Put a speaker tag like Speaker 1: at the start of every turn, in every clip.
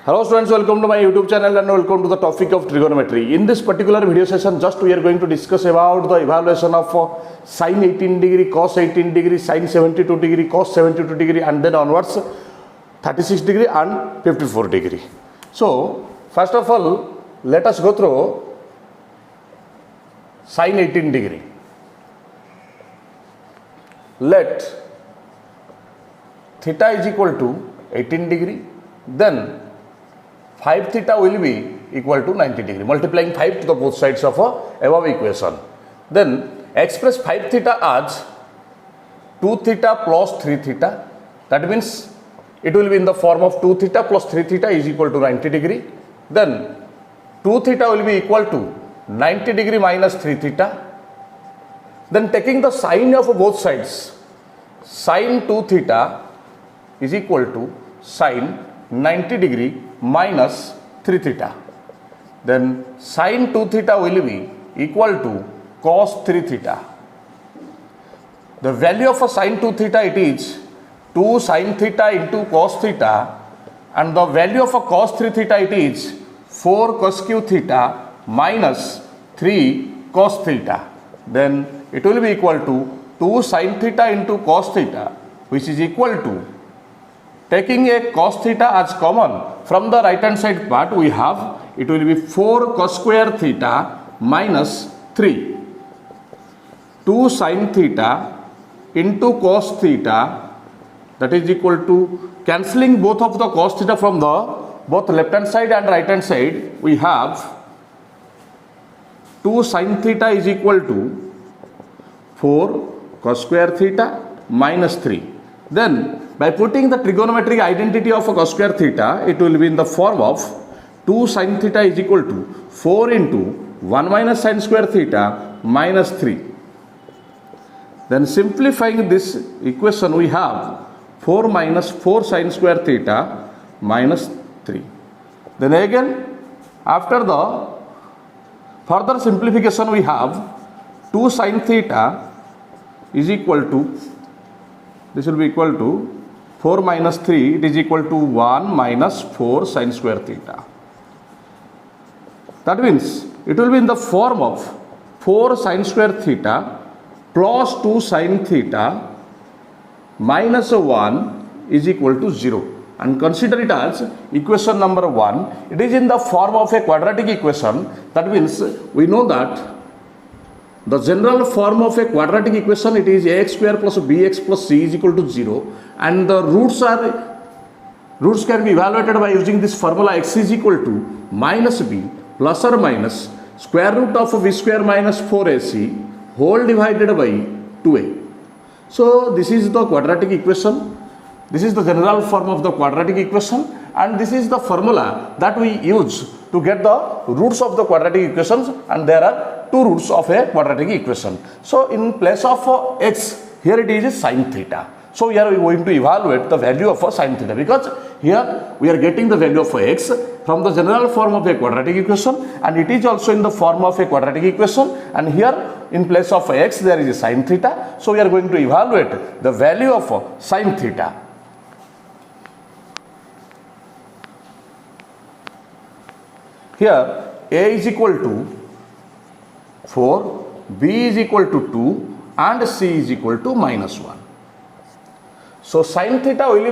Speaker 1: Hello students, welcome to my YouTube channel and welcome to the topic of trigonometry. In this particular video session, just we are going to discuss about the evaluation of sin 18 degree, cos 18 degree, sin 72 degree, cos 72 degree and then onwards 36 degree and 54 degree. So, first of all, let us go through sin 18 degree. Let theta is equal to 18 degree, then 5 theta will be equal to 90 degree, multiplying 5 to the both sides of above equation. Then express 5 theta as 2 theta plus 3 theta. That means it will be in the form of 2 theta plus 3 theta is equal to 90 degree. Then 2 theta will be equal to 90 degree minus 3 theta. Then taking the sine of both sides, sine 2 theta is equal to sine 90 degree minus 3 theta. Then sine 2 theta will be equal to cos 3 theta. The value of a sine 2 theta it is 2 sine theta into cos theta, and the value of a cos 3 theta it is 4 cos q theta minus 3 cos theta. Then it will be equal to 2 sine theta into cos theta, which is equal to, taking a cos theta as common from the right hand side part, we have it will be 4 cos square theta minus 3. 2 sin theta into cos theta, that is equal to, cancelling both of the cos theta from the both left hand side and right hand side, we have 2 sin theta is equal to 4 cos square theta minus 3. Then by putting the trigonometric identity of a cos square theta, it will be in the form of 2 sin theta is equal to 4 into 1 minus sin square theta minus 3. Then simplifying this equation, we have 4 minus 4 sin square theta minus 3. Then again, after the further simplification, we have 2 sin theta is equal to, this will be equal to 4 minus 3, it is equal to 1 minus 4 sin square theta. That means it will be in the form of 4 sin square theta plus 2 sin theta minus 1 is equal to 0. And consider it as equation number 1. It is in the form of a quadratic equation. That means we know that the general form of a quadratic equation, it is ax square plus bx plus c is equal to 0, and the roots can be evaluated by using this formula. X is equal to minus b plus or minus square root of v square minus 4ac whole divided by 2a. So this is the quadratic equation. This is the general form of the quadratic equation, and this is the formula that we use to get the roots of the quadratic equations, and there are two roots of a quadratic equation. So in place of x, here it is sin theta. So here we are going to evaluate the value of a sin theta, because here we are getting the value of x from the general form of a quadratic equation, and it is also in the form of a quadratic equation, and here in place of x there is a sin theta. So we are going to evaluate the value of sin theta. Here a is equal to 4, b is equal to 2 and c is equal to minus 1. So sin theta will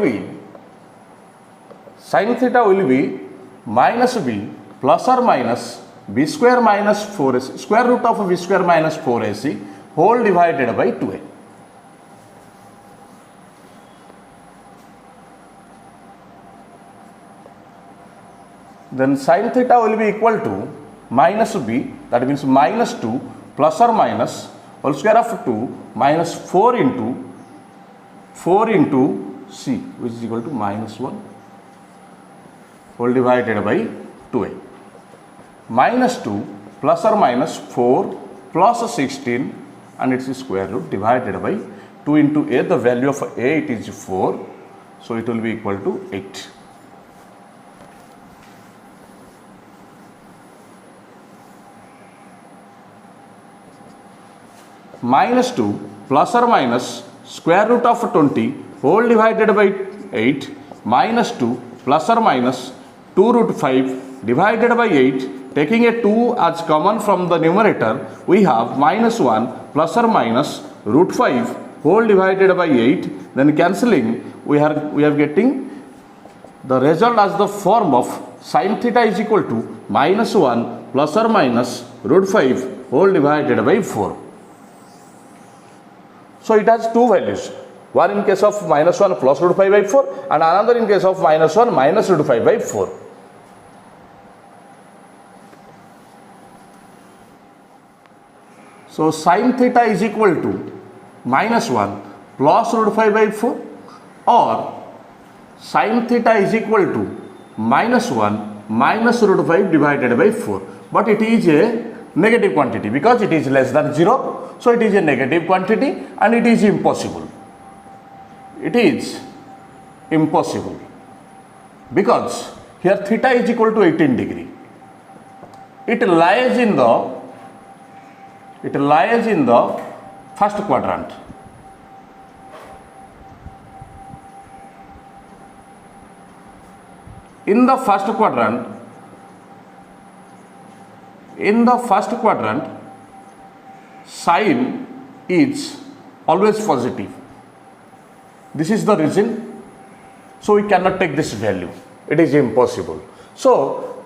Speaker 1: be minus b plus or minus b square minus 4ac, square root of b square minus 4ac whole divided by 2a. Then sin theta will be equal to minus b, that means minus 2 plus or minus whole square of 2 minus 4 into c, which is equal to minus 1 whole divided by 2a. Minus 2 plus or minus 4 plus 16 and its square root divided by 2 into a. The value of a, it is 4, so it will be equal to 8. Minus 2 plus or minus square root of 20 whole divided by 8 minus 2 plus or minus 2 root 5 divided by 8, taking a 2 as common from the numerator, we have minus 1 plus or minus root 5 whole divided by 8. Then cancelling, we are getting the result as the form of sin theta is equal to minus 1 plus or minus root 5 whole divided by 4. So it has two values. One in case of minus 1 plus root 5 by 4 and another in case of minus 1 minus root 5 by 4. So sin theta is equal to minus 1 plus root 5 by 4 or sin theta is equal to minus 1 minus root 5 divided by 4. But it is a negative quantity because it is less than 0. So it is a negative quantity and it is impossible. It is impossible because here theta is equal to 18 degree. It lies in the first quadrant. In the first quadrant, sin is always positive. This is the reason. So we cannot take this value. It is impossible. So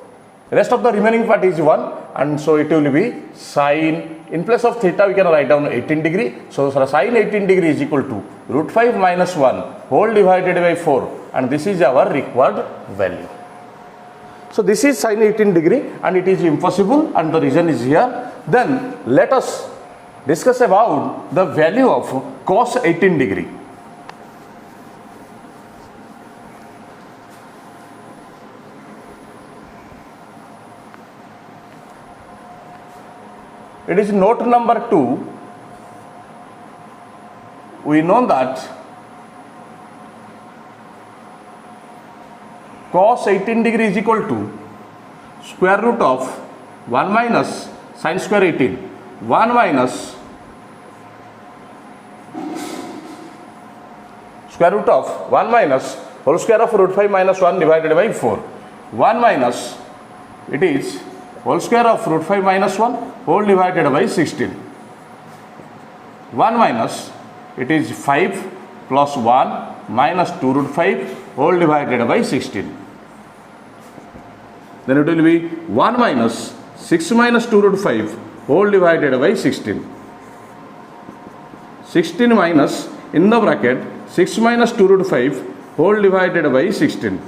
Speaker 1: rest of the remaining part is 1 and so it will be sin, in place of theta we can write down 18 degree. So sin 18 degree is equal to root 5 minus 1 whole divided by 4 and this is our required value. So this is sin 18 degree and it is impossible and the reason is here. Then let us discuss about the value of cos 18 degree. It is note number 2. We know that cos 18 degree is equal to square root of 1 minus sin square 18. 1 minus square root of 1 minus whole square of root 5 minus 1 divided by 4. 1 minus it is whole square of root 5 minus 1 whole divided by 16. 1 minus it is 5 plus 1 minus 2 root 5 whole divided by 16. Then it will be 1 minus 6 minus 2 root 5 whole divided by 16. 16 minus in the bracket 6 minus 2 root 5 whole divided by 16.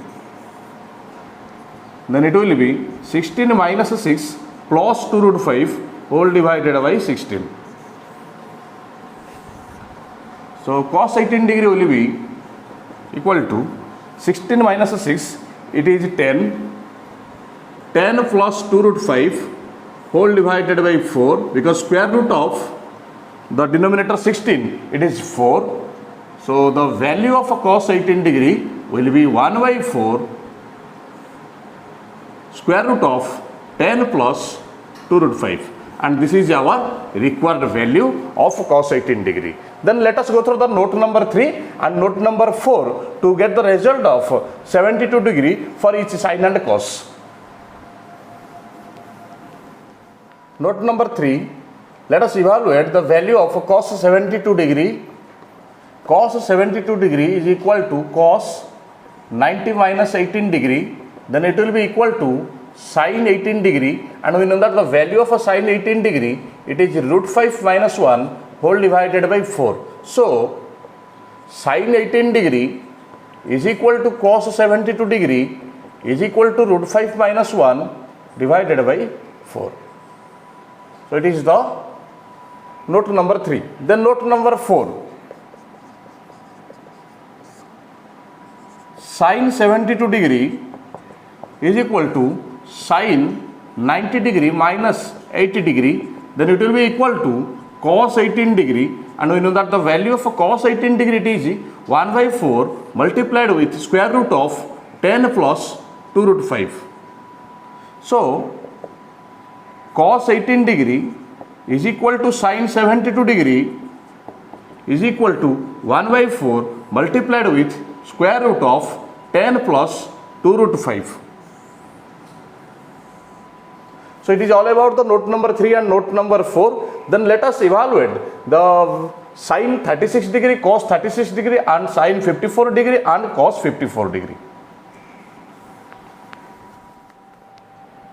Speaker 1: Then it will be 16 minus 6 plus 2 root 5 whole divided by 16. So cos 18 degree will be equal to 16 minus 6, it is 10. 10 plus 2 root 5 whole divided by 4 because square root of the denominator 16, it is 4. So the value of a cos 18 degree will be 1 by 4 square root of 10 plus 2 root 5 and this is our required value of cos 18 degree. Then let us go through the note number 3 and note number 4 to get the result of 72 degree for each sin and cos. Note number 3, let us evaluate the value of cos 72 degree. Cos 72 degree is equal to cos 90 minus 18 degree. Then it will be equal to sin 18 degree and we know that the value of a sin 18 degree it is root 5 minus 1 whole divided by 4. So sin 18 degree is equal to cos 72 degree is equal to root 5 minus 1 divided by 4. So it is the note number 3. Then note number 4, sin 72 degree is equal to sin 90 degree minus 80 degree. Then it will be equal to cos 18 degree and we know that the value of cos 18 degree it is 1 by 4 multiplied with square root of 10 plus 2 root 5. So cos 18 degree is equal to sin 72 degree is equal to 1 by 4 multiplied with square root of 10 plus 2 root 5. So it is all about the note number 3 and note number 4. Then let us evaluate the sin 36 degree, cos 36 degree and sin 54 degree and cos 54 degree.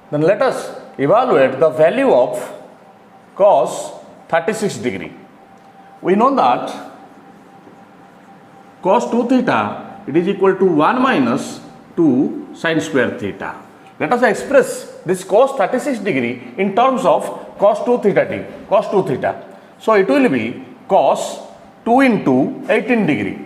Speaker 1: Then let us evaluate the value of cos 36 degree. We know that cos 2 theta, it is equal to 1 minus 2 sin square theta. Let us express this cos 36 degree in terms of cos 2 theta t, cos 2 theta. So it will be cos 2 into 18 degree.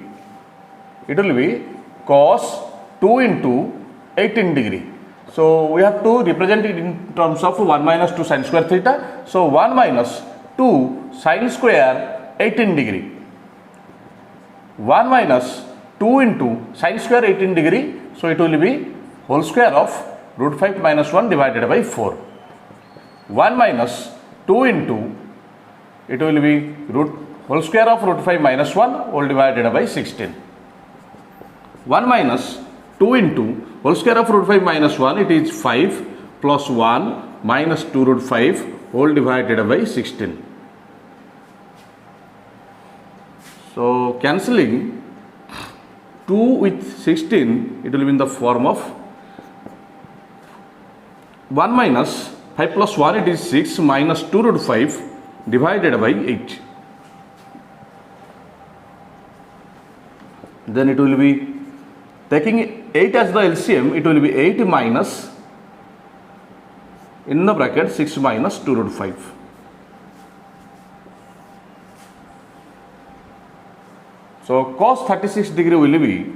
Speaker 1: It will be cos 2 into 18 degree. So we have to represent it in terms of 1 minus 2 sin square theta. So 1 minus 2 sin square 18 degree. 1 minus 2 into sin square 18 degree. So it will be whole square of root 5 minus 1 divided by 4. 1 minus 2 into, it will be whole square of root 5 minus 1 whole divided by 16. 1 minus 2 into whole square of root 5 minus 1, it is 5 plus 1 minus 2 root 5 whole divided by 16. So cancelling 2 with 16, it will be in the form of 1 minus 5 plus 1, it is 6 minus 2 root 5 divided by 8. Then it will be, taking 8 as the LCM, it will be 8 minus, in the bracket 6 minus 2 root 5. So cos 36 degree will be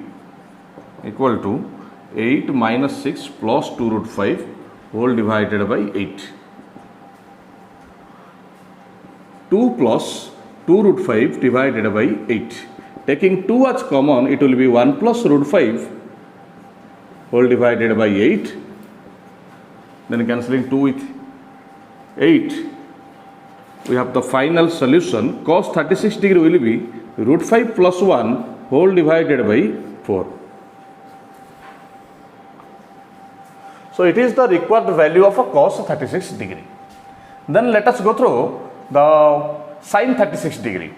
Speaker 1: equal to 8 minus 6 plus 2 root 5 whole divided by 8. 2 plus 2 root 5 divided by 8. Taking 2 as common, it will be 1 plus root 5 whole divided by 8. Then cancelling 2 with 8, we have the final solution. Cos 36 degree will be root 5 plus 1 whole divided by 4. So it is the required value of a cos 36 degree. Then let us go through the sin 36 degree.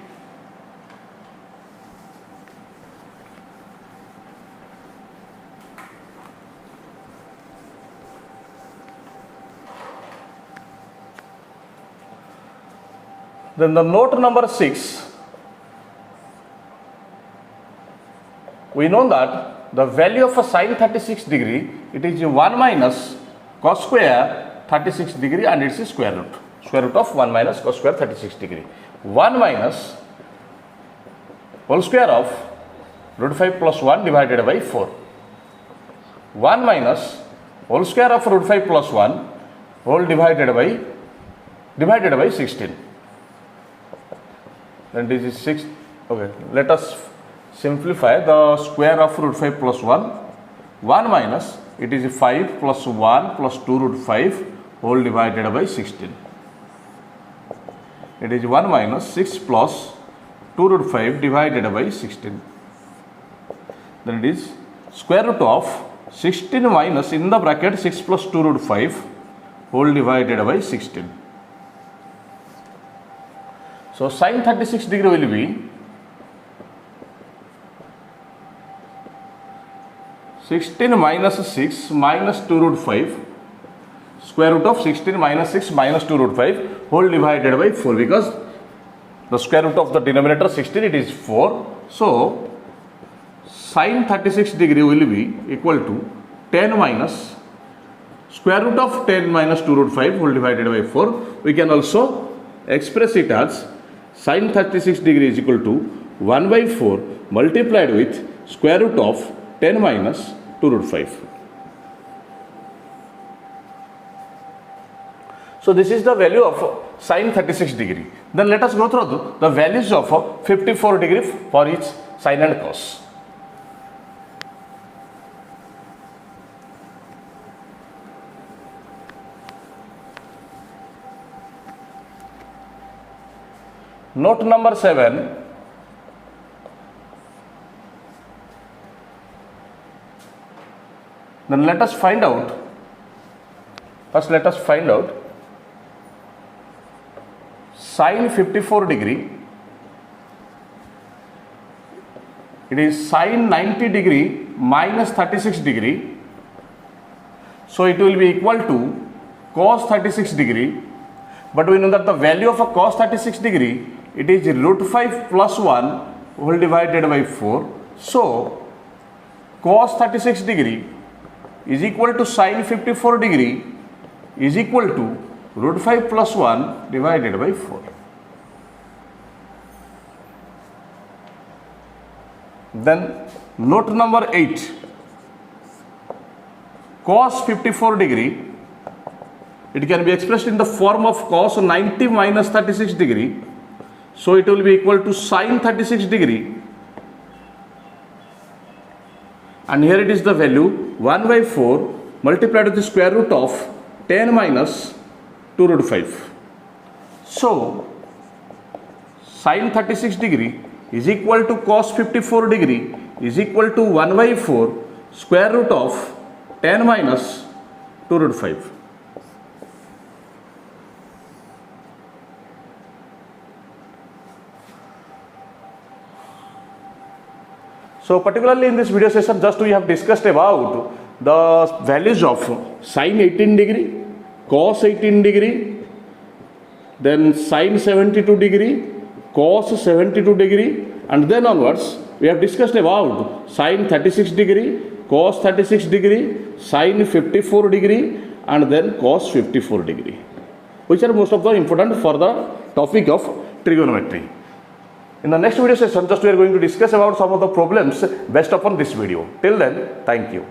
Speaker 1: Then the note number 6, we know that the value of a sin 36 degree, it is 1 minus cos square 36 degree and its square root of 1 minus cos square 36 degree. 1 minus whole square of root 5 plus 1 divided by 4. 1 minus whole square of root 5 plus 1 whole divided by 16. Then this is 6. Okay, let us simplify the square of root 5 plus 1. 1 minus, it is 5 plus 1 plus 2 root 5 whole divided by 16. It is 1 minus 6 plus 2 root 5 divided by 16. Then it is square root of 16 minus, in the bracket 6 plus 2 root 5 whole divided by 16. So sin 36 degree will be 16 minus 6 minus 2 root 5 square root of 16 minus 6 minus 2 root 5 whole divided by 4, because the square root of the denominator 16, it is 4. So sin 36 degree will be equal to 10 minus square root of 10 minus 2 root 5 whole divided by 4. We can also express it as sin 36 degree is equal to 1 by 4 multiplied with square root of 10 minus 2 root 5. So this is the value of sin 36 degree. Then let us go through the values of 54 degree for each sin and cos. Note number 7. Then let us find out. First let us find out sin 54 degree, it is sin 90 degree minus 36 degree. So it will be equal to cos 36 degree, but we know that the value of a cos 36 degree, it is root 5 plus 1 whole divided by 4. So cos 36 degree is equal to sin 54 degree is equal to root 5 plus 1 divided by 4. Then note number 8, cos 54 degree, it can be expressed in the form of cos 90 minus 36 degree. So it will be equal to sin 36 degree, and here it is the value 1 by 4 multiplied with the square root of 10 minus 2 root 5. So sin 36 degree is equal to cos 54 degree is equal to 1 by 4 square root of 10 minus 2 root 5. So particularly in this video session, just we have discussed about the values of sin 18 degree, cos 18 degree, then sin 72 degree, cos 72 degree, and then onwards we have discussed about sin 36 degree, cos 36 degree, sin 54 degree, and then cos 54 degree, which are most of the important for the topic of trigonometry. In the next video session, just we are going to discuss about some of the problems based upon this video. Till then, thank you.